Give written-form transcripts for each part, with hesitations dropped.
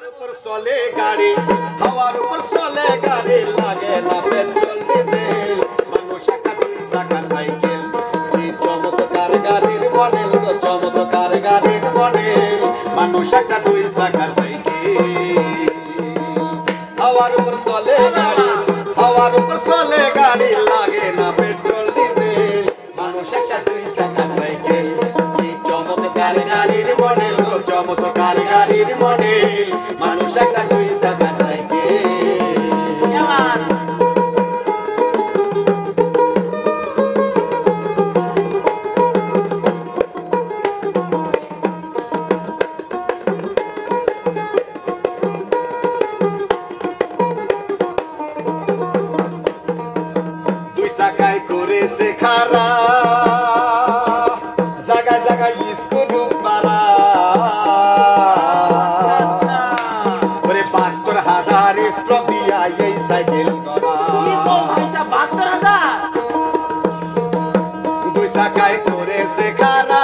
হাওয়ার উপর চলে গাড়ি, হাওয়ার উপর চলে গাড়ি, লাগে না পেট্রোল ডিজেল। মানুষ একটা দুই চাকার সাইকেল, কি চমৎকার গাড়ির মডেল গো, চমৎকার গাড়ির মডেল। মানুষ একটা দুই চাকার সাইকেল, হাওয়ার উপর চলে গাড়ি, হাওয়ার উপর চলে গাড়ি, লাগে না পেট্রোল ডিজেল। মানুষ একটা দুই চাকার সাইকেল, কি চমৎকার গাড়ির মডেল গো, চমৎকার গাড়ির মডেল। মানুষ একটা দুই চাকার সাইকেল। দুই চাকায় করেছে খারা, জায়গায় জায়গায় স্কুল পাড়া। ওরে ৭২,০০০ স্ট্রোক দিয়া এই সাইকেল গড়া। দুই চাকায় করেছে খারা,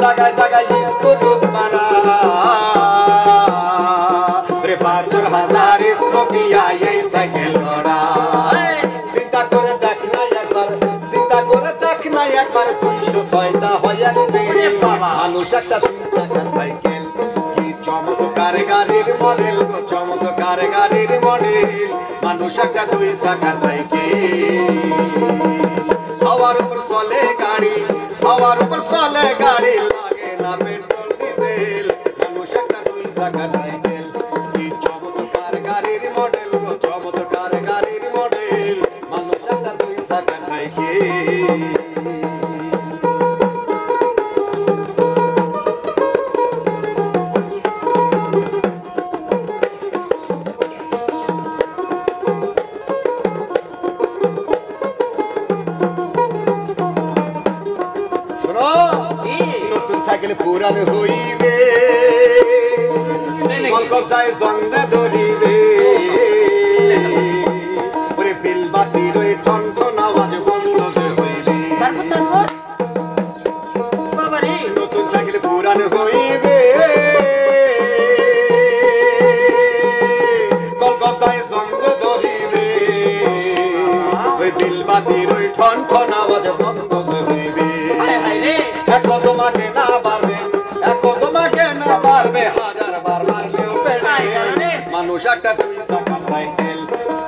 জায়গায় জায়গায় স্কুল পাড়া। ওরে ৭২,০০০ স্ট্রোক দিয়া এই সাইকেল গড়া। চিন্তা করে দেখ না একবার, চিন্তা করে দেখ না একবার, ২০৬টা হয়ে গেছে। মানুষ একটা দুই চাকার সাইকেল, কি চমৎকার গাড়ির মডেল গো, চমৎকার গাড়ির মডেল। মানুষ একটা দুই চাকার সাইকেল, হাওয়ার উপর চলে গাড়ি, হাওয়ার উপর চলে গাড়ি, লাগে না পেট্রোল ডিজেল। মানুষ একটা দুই চাকার সাইকেল, কি চমৎকার গাড়ির মডেল গো, চমৎকার গাড়ির মডেল। মানুষ একটা দুই চাকার সাইকেল। নতুন সাইকেল পুরান হইবে, কলকাতায় জঞ্জা ধরিবে। ওরে বিল বাতির ওই ঠন ঠন আওয়াজ বন্ধ হইবে। নতুন সাইকেল পুরান হইবে, কলকাতায় জঞ্জা ধরিবে। ওই বিল বাতির ওই ঠন ঠন আওয়াজ বন্ধ হইবে। এখন তোমাকে না পারবে, এখন তোমাকে না পারবে, ১০০০ বার মারলেও পেড়ে। মানুষ একটা দুই চাকার সাইকেল,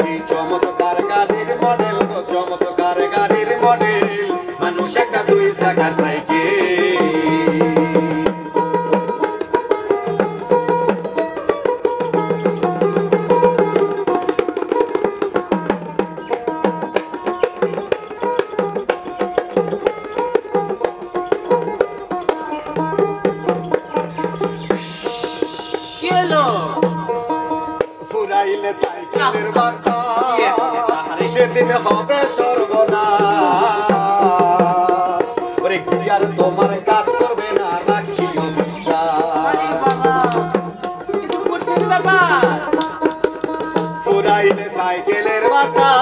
কি চমৎকার গাড়ির মডেল গো, চমৎকার গাড়ির মডেল। মানুষ একটা দুই চাকার সাইকেল। ফুরাইলে সাইকেলের বাতাস, সেদিন হবে সর্বনাশ। ওরে গিয়ার তোমার কাজ করবে না, রাখিও বিশ্বাস। ফুরাইলে সাইকেলের বাতাস,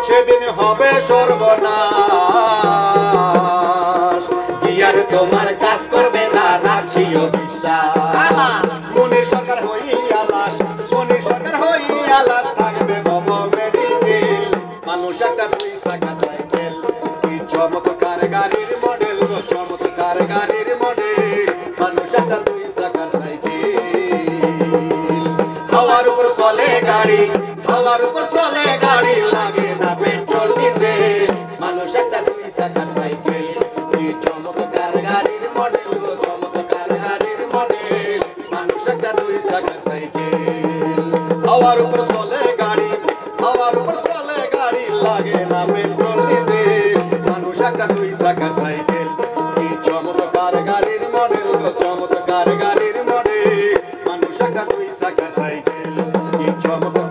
সেদিন হবে সর্বনাশ। গিয়ার তোমার কাজ করবে না, রাখিও বিশ্বাস। মনির সরকার হইয়া লাশ, মনির সরকার হইয়া লাশ, থাকবে বব মেডিকেল। মানুষ একটা দুই চাকার সাইকেল, কি চমৎকার গাড়ির মডেল গো, চমৎকার গাড়ির মডেল। মানুষ একটা দুই চাকার সাইকেল, হাওয়ার উপর চলে গাড়ি, হাওয়ার উপর চলে গাড়ি, লাগে না পেট্রোল ডিজেল। মানুষ একটা দুই চাকার সাইকেল, কি চমৎকার গাড়ির মডেল গো, চমৎকার গাড়ির মডেল। মানুষ একটা দুই চাকার সাইকেল, হাওয়ার উপর চলে গাড়ি, হাওয়ার উপর চলে গাড়ি, লাগে না পেট্রোল ডিজেল। মানুষ একটা দুই চাকার সাইকেল, কি চমৎকার গাড়ির মডেল গো, চমৎকার গাড়ির মডেল। মানুষ একটা দুই চাকার সাইকেল, কি চমৎকার